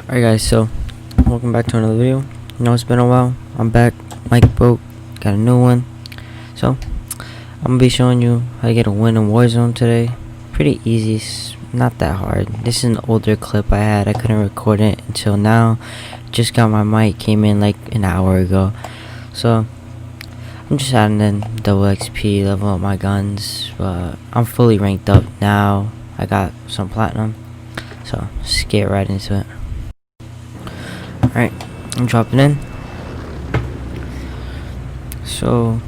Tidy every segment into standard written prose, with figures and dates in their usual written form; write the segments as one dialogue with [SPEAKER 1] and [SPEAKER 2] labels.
[SPEAKER 1] Alright guys, so welcome back to another video. I know it's been a while. I'm back. Mic broke. Got a new one. So I'm gonna be showing you how to get a win in Warzone today. Pretty easy. It's not that hard. This is an older clip I had. I couldn't record it until now. Just got my mic. Came in like an hour ago. So I'm just adding in double XP, level up my guns. But I'm fully ranked up now. I got some platinum. So let's get right into it. Alright, I'm dropping in. So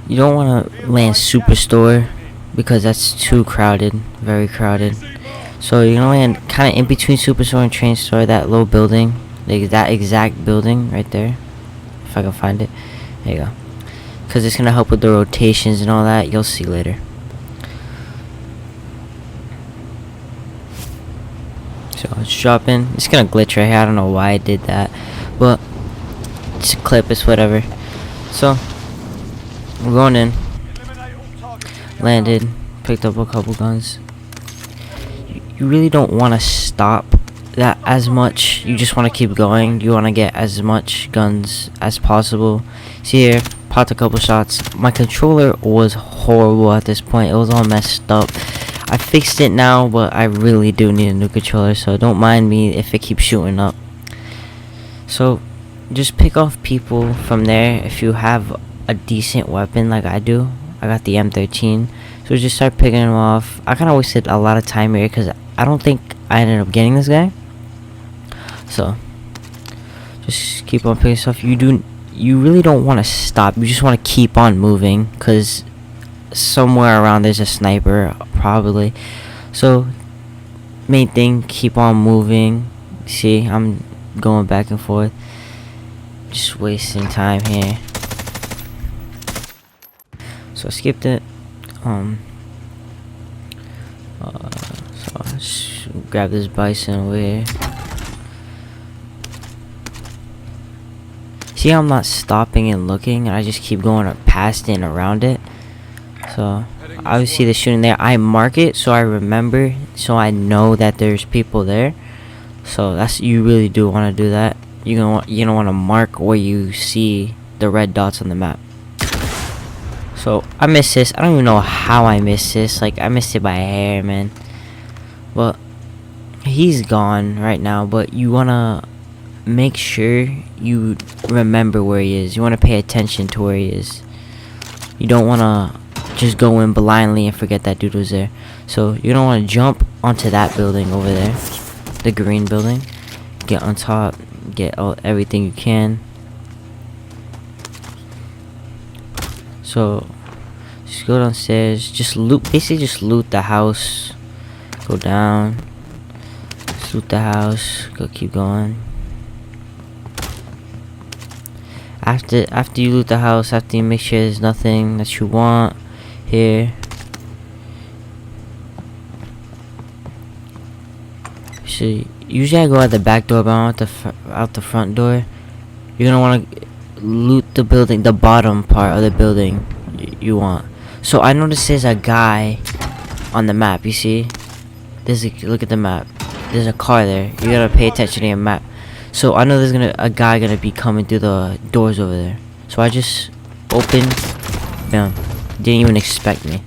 [SPEAKER 1] you don't want to land Superstore because that's too crowded, very crowded. So you're gonna land kind of in between Superstore and Train Store, that low building, like that exact building right there. If I can find it, there you go. Because it's gonna help with the rotations and all that. You'll see later. So let's drop in. It's gonna glitch right here. I don't know why I did that, but it's a clip. It's whatever. So we're going in. Landed. Picked up a couple guns. You really don't want to stop that as much. You just want to keep going. You want to get as much guns as possible. See here, popped a couple shots. My controller was horrible at this point. It was all messed up. I fixed it now, but I really do need a new controller, so don't mind me if it keeps shooting up. So just pick off people from there if you have a decent weapon like I do. I got the M13, so just start picking them off. I kind of wasted a lot of time here because I don't think I ended up getting this guy. So just keep on picking stuff. You really don't want to stop. You just want to keep on moving because somewhere around there's a sniper probably. So main thing, keep on moving. See, I'm going back and forth, just wasting time here. So I skipped it. So I'll just grab this bison over here. See how I'm not stopping and looking, and I just keep going past it and around it. So I see the shooting there. I mark it so I remember, so I know that there's people there. So that's, you really do want to do that. You don't want to mark where you see the red dots on the map. So I missed this. I don't even know how I missed this. Like, I missed it by a hair, man. But he's gone right now. But you want to make sure you remember where he is. You want to pay attention to where he is. You don't want to just go in blindly and forget that dude was there. So you don't want to jump onto that building over there, the green building. Get on top, get everything you can. So just go downstairs, just loot, basically just loot the house. Go down, just loot the house, keep going. After you loot the house, after you make sure there's nothing that you want here, so usually I go out the back door, but I'm out the front door. You're gonna want to loot the building, the bottom part of the building you want. So I noticed there's a guy on the map. You see, look at the map. There's a car there. You gotta pay attention to your map. So I know there's a guy gonna be coming through the doors over there. So I just opened. Bam. Didn't even expect me.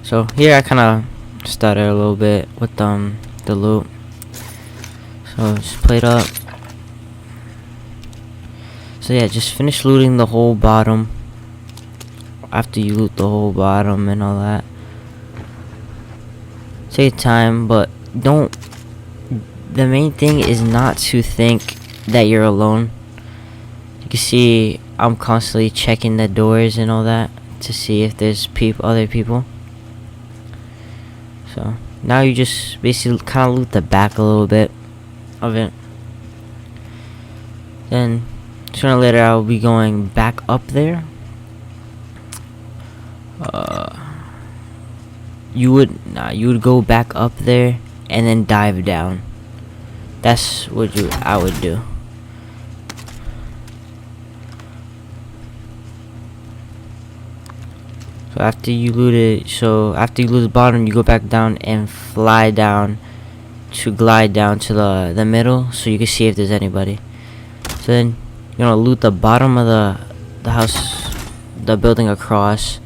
[SPEAKER 1] So here I kind of stuttered a little bit with the loot. So just played up. So yeah, just finish looting the whole bottom. After you loot the whole bottom and all that, take time, but don't. The main thing is not to think that you're alone. You can see I'm constantly checking the doors and all that to see if there's other people. So now you just basically kind of loot the back a little bit of it. Then sooner or later I'll be going back up there. You would go back up there and then dive down. That's what I would do. So after you loot it, after you loot the bottom, you go back down and fly down to glide down to the middle, so you can see if there's anybody. So then you're gonna loot the bottom of the house, the building across.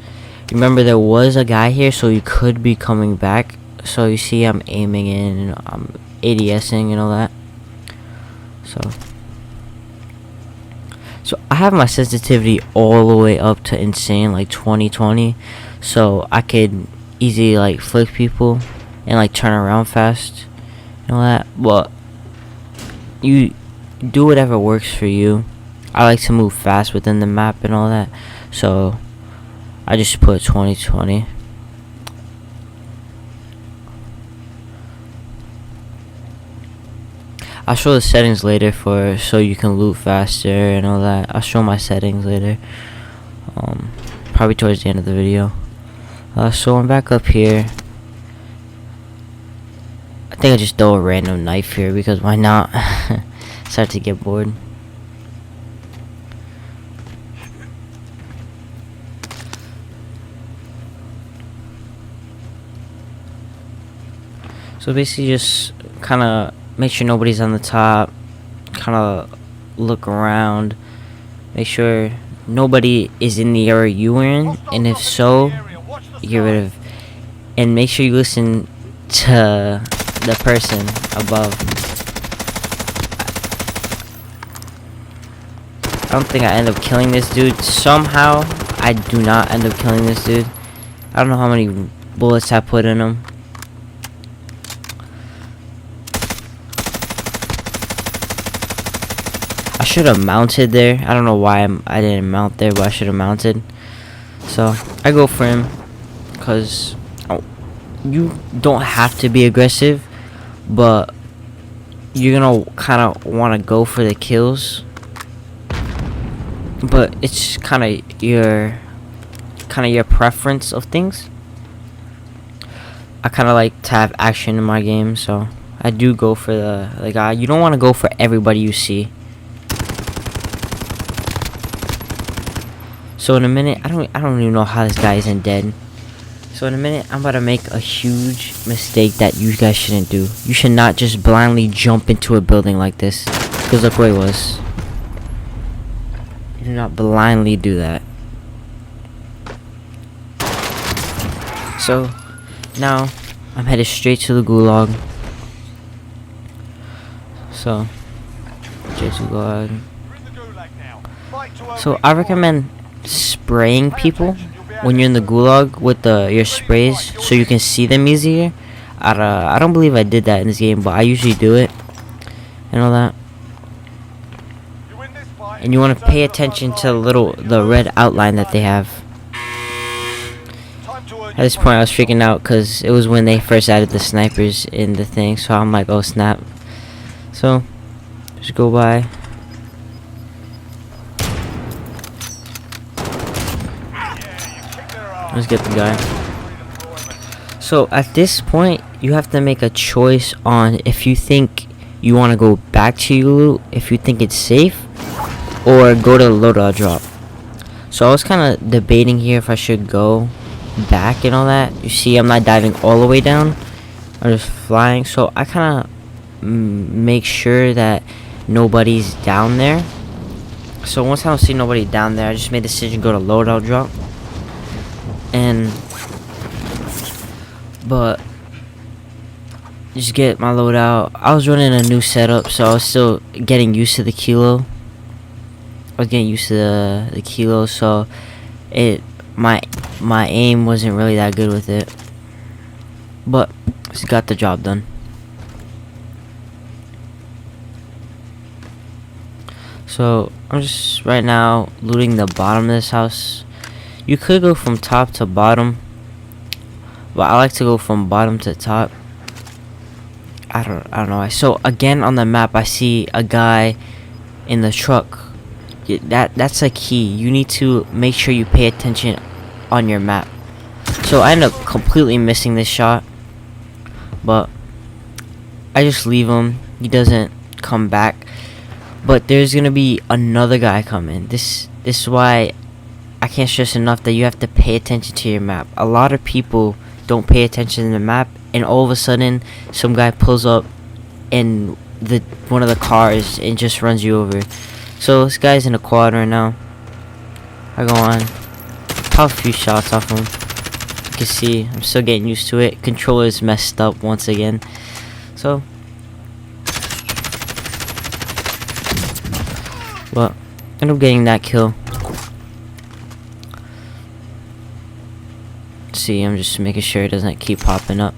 [SPEAKER 1] Remember, there was a guy here, so you could be coming back. So you see, I'm aiming in, and I'm ADSing and all that. So I have my sensitivity all the way up to insane, like 2020, so I could easily like flick people and like turn around fast and all that. But you do whatever works for you. I like to move fast within the map and all that, so I just put 2020. I'll show the settings later so you can loot faster and all that. I'll show my settings later, probably towards the end of the video. So I'm back up here. I think I just throw a random knife here because why not? Start to get bored. So basically just kind of make sure nobody's on the top, kind of look around, make sure nobody is in the area you were in, and if so, get rid of, and make sure you listen to the person above. I don't think I end up killing this dude. Somehow I do not end up killing this dude. I don't know how many bullets I put in him. I should have mounted there. I don't know why I didn't mount there, but I should have mounted. So I go for him because you don't have to be aggressive, but you're gonna kind of want to go for the kills. But it's kind of your preference of things. I kind of like to have action in my game, so I do go for the guy. You don't want to go for everybody you see. So in a minute, I don't even know how this guy isn't dead. So in a minute, I'm about to make a huge mistake that you guys shouldn't do. You should not just blindly jump into a building like this. Because look where he was. You do not blindly do that. So now I'm headed straight to the gulag. So straight to the gulag. So I recommend spraying people when you're in the gulag with your sprays so you can see them easier. I don't believe I did that in this game, but I usually do it and all that. And you want to pay attention to the red outline that they have. At this point I was freaking out because it was when they first added the snipers in the thing, so I'm like, oh snap. So just go by. Let's get the guy. So at this point you have to make a choice on if you think you want to go back to your loot, if you think it's safe, or go to the loadout drop. So I was kind of debating here if I should go back and all that. You see, I'm not diving all the way down, I'm just flying, so I kind of make sure that nobody's down there. So once I don't see nobody down there, I just made the decision to go to loadout drop. But just get my loadout. I was running a new setup, so I was still getting used to the kilo. I was getting used to the kilo, so my aim wasn't really that good with it, but just got the job done. So I'm just right now looting the bottom of this house. You could go from top to bottom, but I like to go from bottom to top. I don't know why. So again on the map I see a guy in the truck. That's a key. You need to make sure you pay attention on your map. So I end up completely missing this shot, but I just leave him. He doesn't come back. But there's gonna be another guy coming. This is why I can't stress enough that you have to pay attention to your map. A lot of people don't pay attention to the map, and all of a sudden some guy pulls up in one of the cars and just runs you over. So this guy's in a quad right now. I go on, pop a few shots off him. You can see I'm still getting used to it. Controller's messed up once again. So, well, end up getting that kill. See, I'm just making sure it doesn't keep popping up.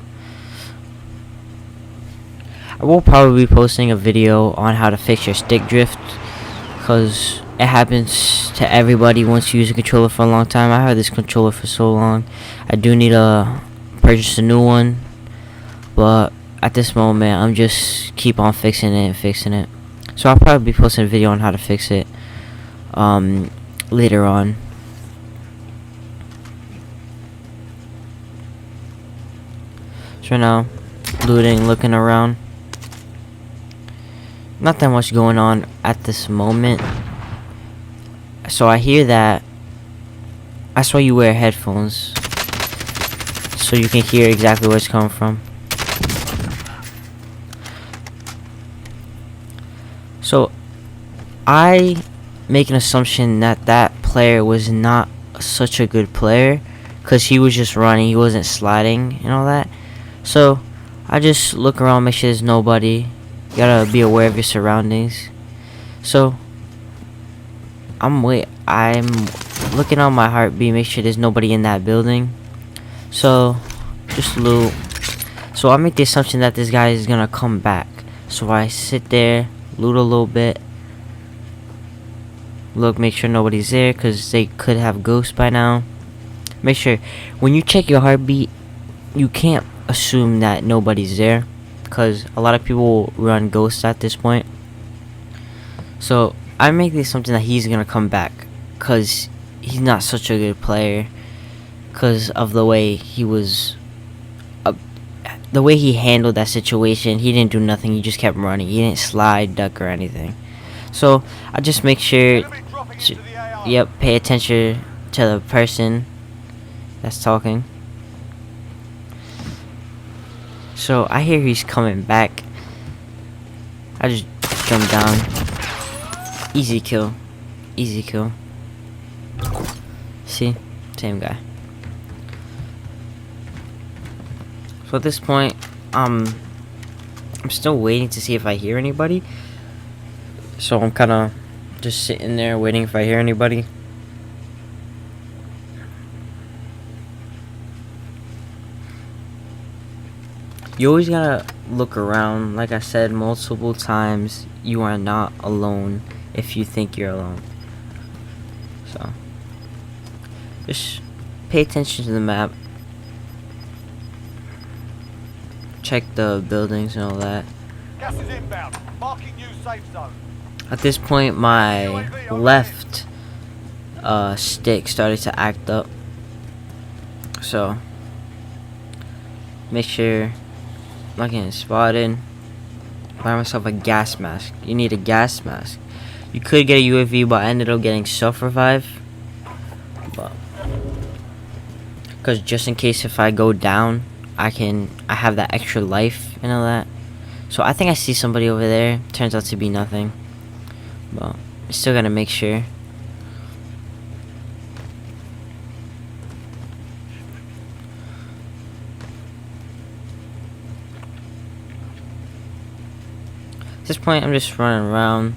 [SPEAKER 1] I will probably be posting a video on how to fix your stick drift, because it happens to everybody once you use a controller for a long time. I had this controller for so long. I do need to purchase a new one, but at this moment I'm just keep on fixing it and fixing it. So I'll probably be posting a video on how to fix it later on. So right now, looting, looking around. Not that much going on at this moment. So I hear that. That's why you wear headphones, so you can hear exactly where it's coming from. So I make an assumption that that player was not such a good player, because he was just running, he wasn't sliding and all that. So I just look around, make sure there's nobody. You gotta be aware of your surroundings. So I'm looking on my heartbeat, make sure there's nobody in that building. So just loot. So I make the assumption that this guy is gonna come back. So I sit there, loot a little bit, look, make sure nobody's there, because they could have ghosts by now. Make sure when you check your heartbeat, you can't assume that nobody's there, because a lot of people run ghosts at this point. So I make the assumption that he's gonna come back, because he's not such a good player, because of the way he was, the way he handled that situation. He didn't do nothing, he just kept running, he didn't slide, duck, or anything. So I just make sure pay attention to the person that's talking. So I hear he's coming back. I just jump down. Easy kill. Easy kill. See? Same guy. So at this point, I'm still waiting to see if I hear anybody. So I'm kinda just sitting there waiting if I hear anybody. You always gotta look around. Like I said multiple times, you are not alone if you think you're alone. So just pay attention to the map. Check the buildings and all that.
[SPEAKER 2] Gas is inbound. Marking new safe zone.
[SPEAKER 1] At this point, my left stick started to act up. So make sure I'm not getting spotted. Buy myself a gas mask. You need a gas mask. You could get a UAV, but I ended up getting self-revive. But because just in case if I go down, I have that extra life and all that. So I think I see somebody over there. Turns out to be nothing. But I'm still gonna make sure. At this point, I'm just running around.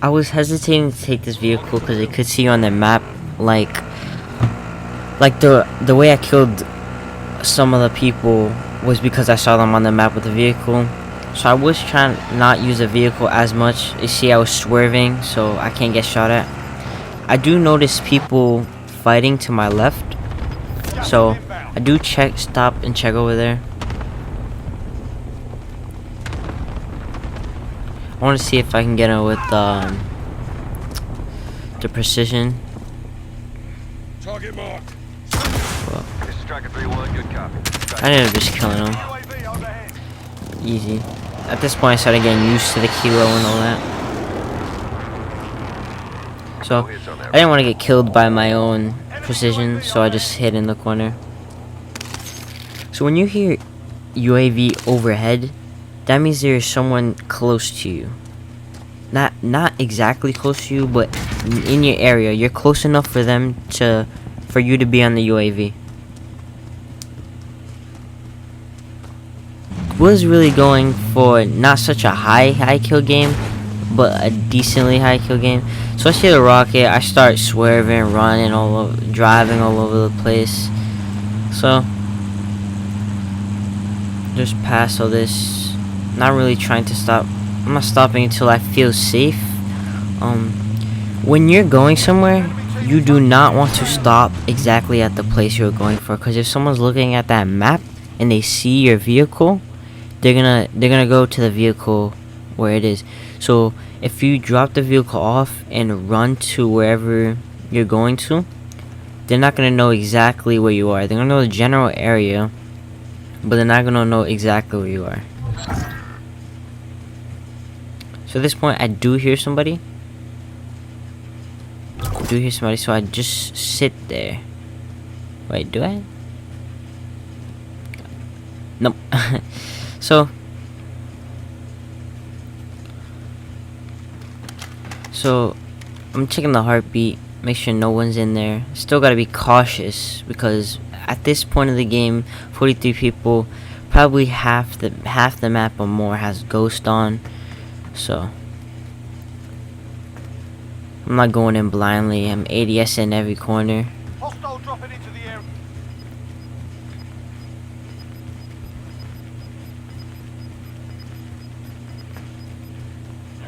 [SPEAKER 1] I was hesitating to take this vehicle because they could see you on the map. Like the way I killed some of the people was because I saw them on the map with the vehicle. So I was trying to not use the vehicle as much. You see, I was swerving, so I can't get shot at. I do notice people fighting to my left, so I do stop and check over there. I want to see if I can get it with the precision.
[SPEAKER 2] Target marked.
[SPEAKER 1] Well,
[SPEAKER 3] This is Striker 3-1, good copy.
[SPEAKER 1] I ended up just killing him. Easy. At this point, I started getting used to the kilo and all that. So
[SPEAKER 3] No hits on that
[SPEAKER 1] I didn't want to get killed by my own precision, so I just hid in the corner. So when you hear UAV overhead, that means there's someone close to you. Not exactly close to you, but in your area. You're close enough for you to be on the UAV. Was really going for not such a high kill game, but a decently high kill game. So I see the rocket, I start swerving, running all over, driving all over the place. So just past all this, not really trying to stop. I'm not stopping until I feel safe. When you're going somewhere, you do not want to stop exactly at the place you're going for, because if someone's looking at that map and they see your vehicle, they're gonna go to the vehicle where it is. So if you drop the vehicle off and run to wherever you're going to, they're not gonna know exactly where you are. They're gonna know the general area, but they're not gonna know exactly where you are. So at this point, I do hear somebody. So I just sit there. Wait, do I? Nope. So I'm checking the heartbeat, make sure no one's in there. Still gotta be cautious, because at this point of the game, 43 people, probably half the map or more has ghost on. So I'm not going in blindly. I'm ADS in every corner.
[SPEAKER 2] Hostile dropping into the area.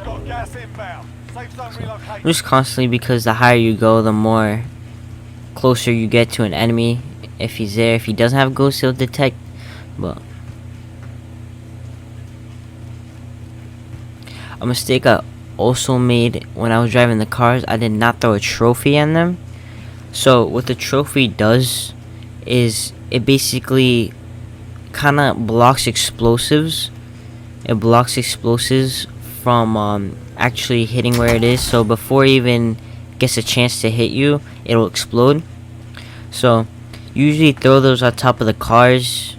[SPEAKER 2] Got gas inbound. Safe zone relocated.
[SPEAKER 1] Just constantly, because the higher you go, the more closer you get to an enemy. If he's there, if he doesn't have ghost, he'll detect. But a mistake I also made when I was driving the cars, I did not throw a trophy on them. So what the trophy does is it basically kind of blocks explosives. It blocks explosives from actually hitting where it is. So before it even gets a chance to hit you, it'll explode. So usually throw those on top of the cars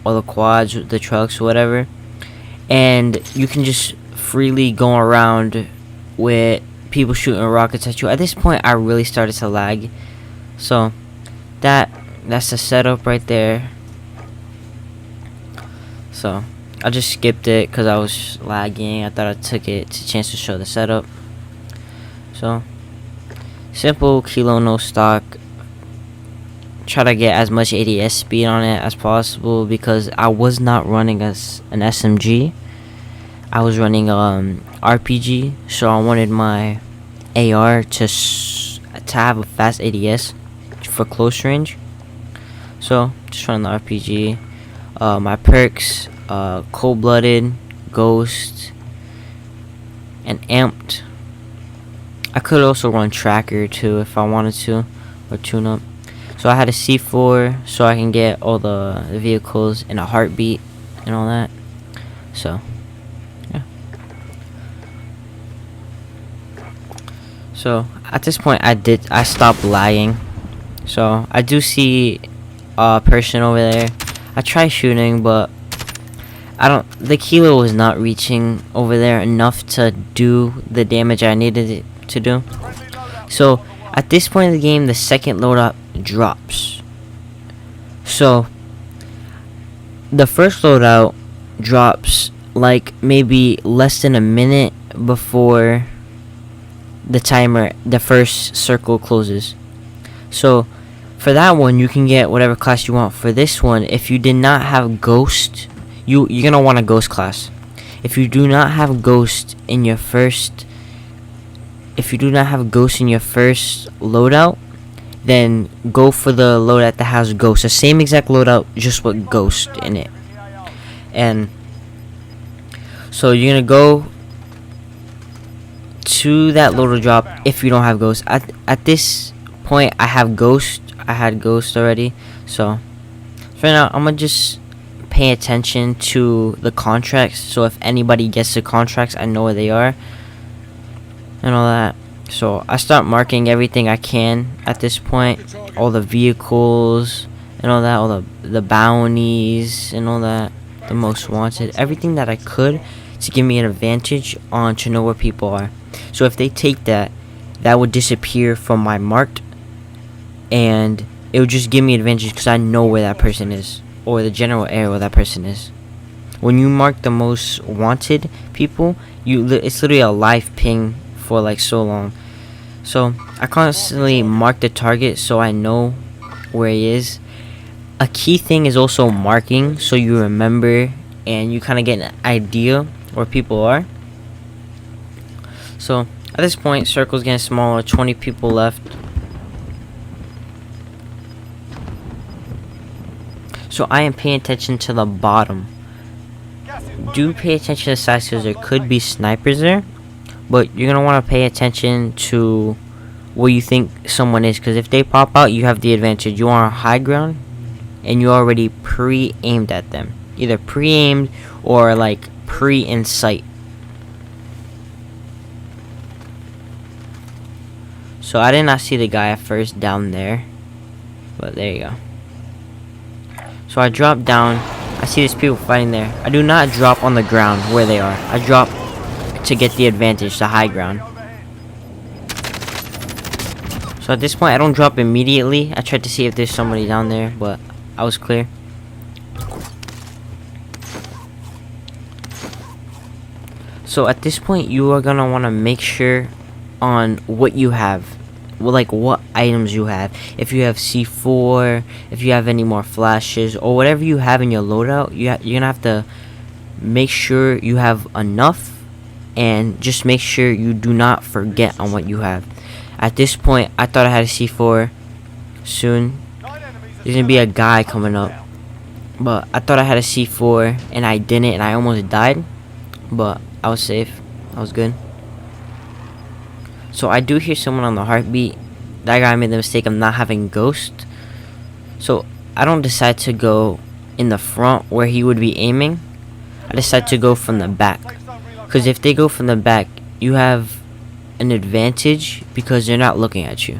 [SPEAKER 1] or the quads, the trucks, whatever, and you can just freely go around with people shooting rockets at you. At this point, I really started to lag. So that's the setup right there. So I just skipped it because I was lagging. I thought I took it to chance to show the setup. So simple kilo no stock. Try to get as much ADS speed on it as possible, because I was not running as an SMG. I was running RPG, so I wanted my AR to have a fast ADS for close range. So just running the RPG. My perks, cold-blooded, ghost, and amped. I could also run tracker too if I wanted to, or tune up. So I had a C4 so I can get all the vehicles in a heartbeat and all that. So yeah. So at this point I stopped lagging. So I do see a person over there. I tried shooting, but the kilo was not reaching over there enough to do the damage I needed it to do. So at this point in the game, the second loadout drops. So the first loadout drops like maybe less than a minute before the first circle closes. So for that one, you can get whatever class you want. For this one, if you did not have ghost, you're gonna want a ghost class. If you do not have ghost in your first loadout, then go for the loadout that has ghost. The same exact loadout, just with ghost in it. And so you're gonna go to that loadout drop if you don't have ghost. At this point, I have ghost. I had ghost already. So right now, I'm gonna just pay attention to the contracts. So if anybody gets the contracts, I know where they are and all that. So I start marking everything I can at this point, all the vehicles and all that, all the bounties and all that, the most wanted, everything that I could to give me an advantage on to know where people are. So if they take that, that would disappear from my marked, and it would just give me advantage because I know where that person is, or the general area where that person is. When you mark the most wanted people, it's literally a live ping for like so long. So I constantly mark the target so I know where he is. A key thing is also marking so you remember and you kind of get an idea where people are. So at this point, circle's getting smaller, 20 people left. So I am paying attention to the bottom. Do pay attention to the sides because there could be snipers there, but you're gonna want to pay attention to where you think someone is, because if they pop out, you have the advantage. You are on high ground and you already pre-aimed at them, either pre-aimed or like pre-in sight. So I did not see the guy at first down there, but there you go. So I drop down. I see these people fighting there. I do not drop on the ground where they are. I drop to get the advantage, the high ground. So at this point, I don't drop immediately. I tried to see if there's somebody down there, but I was clear. So at this point, you are gonna want to make sure on what you have. Well, like what items you have. If you have C4, if you have any more flashes, or whatever you have in your loadout, you're gonna have to make sure you have enough, and just make sure you do not forget on what you have. At this point, I thought I had a C4. Soon there's gonna be a guy coming up, but I thought I had a C4 and I didn't, and I almost died, but I was safe. I was good. So I do hear someone on the heartbeat. That guy made the mistake of not having ghost. So I don't decide to go in the front where he would be aiming. I decide to go from the back, because if they go from the back, you have an advantage because they're not looking at you.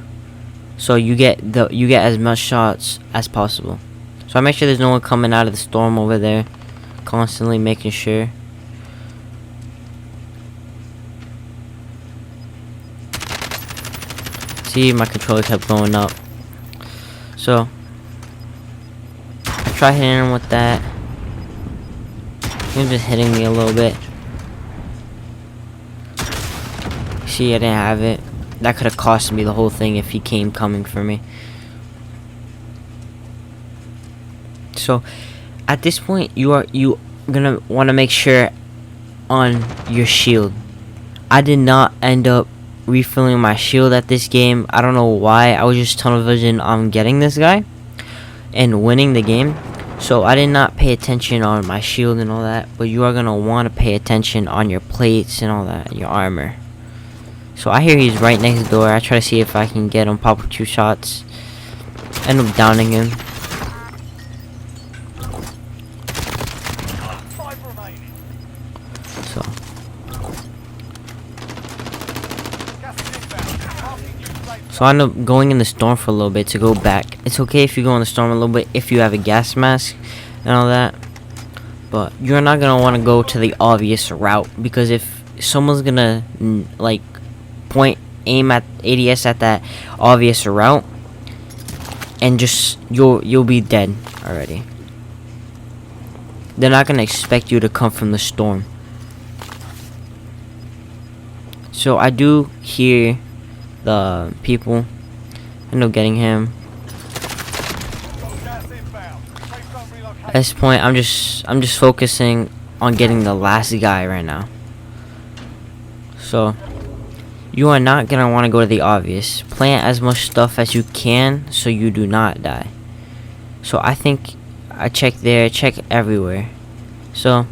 [SPEAKER 1] So you get as much shots as possible. So I make sure there's no one coming out of the storm over there. Constantly making sure. See, my controller kept going up. So I try hitting him with that. He was just hitting me a little bit. See, I didn't have it. That could have cost me the whole thing if he came coming for me. So at this point, you gonna want to make sure on your shield. I did not end up refilling my shield at this game. I don't know why. I was just tunnel vision on getting this guy and winning the game, so I did not pay attention on my shield and all that. But you are gonna want to pay attention on your plates and all that, your armor. So I hear he's right next door. I try to see if I can get him, pop up 2 shots, end up downing him. So I end up going in the storm for a little bit to go back. It's okay if you go in the storm a little bit if you have a gas mask and all that, but you're not gonna want to go to the obvious route, because if someone's gonna like aim at ADS at that obvious route, and just you'll be dead already. They're not gonna expect you to come from the storm. So I do hear the people. I end up getting him. At this point, I'm just focusing on getting the last guy right now. So you are not gonna want to go to the obvious. Plant as much stuff as you can so you do not die. So I think I check there, check everywhere. So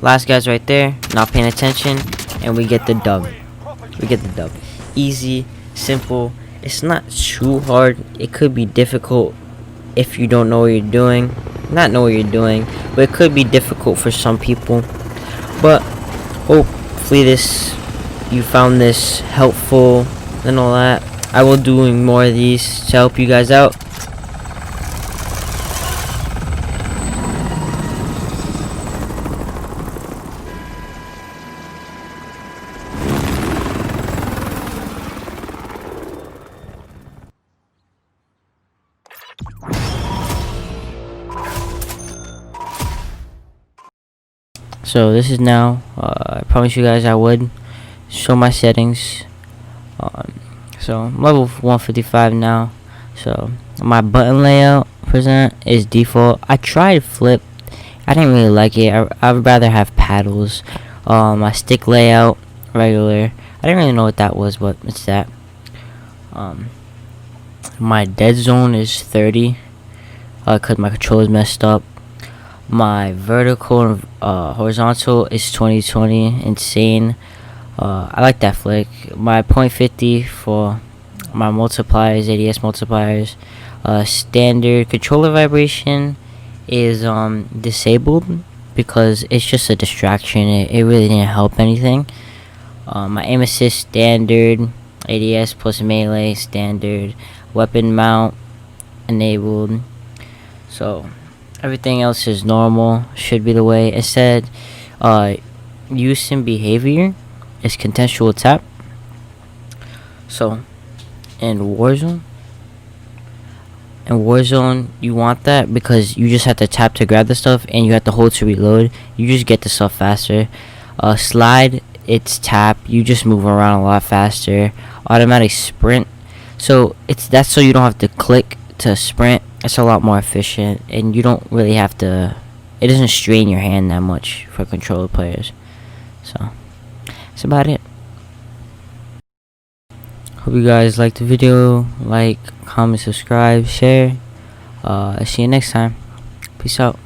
[SPEAKER 1] last guy's right there, not paying attention, and we get the dub. We get the dub. Easy, simple. It's not too hard. It could be difficult if you don't know what you're doing. Not know what you're doing, but it could be difficult for some people. But hopefully you found this helpful and all that. I will doing more of these to help you guys out. So this is now, I promise you guys I would show my settings. So I'm level 155 now. So my button layout present is default. I tried flip, I didn't really like it. I would rather have paddles. My stick layout, regular. I didn't really know what that was, but it's that. My dead zone is 30, cause my controller's messed up. My vertical and horizontal is 2020, insane. I like that flick. My .50 for my multipliers, ADS multipliers. Standard controller vibration is disabled because it's just a distraction. It really didn't help anything. My aim assist standard, ADS plus melee standard, weapon mount enabled. So everything else is normal, should be the way. It said use and behavior is contextual tap. So in Warzone you want that because you just have to tap to grab the stuff and you have to hold to reload. You just get the stuff faster. Slide, it's tap, you just move around a lot faster. Automatic sprint, so that's so you don't have to click to sprint. It's a lot more efficient and you don't really have to, it doesn't strain your hand that much for controller players. So that's about it. Hope you guys liked the video. Like, comment, subscribe, share. See you next time. Peace out.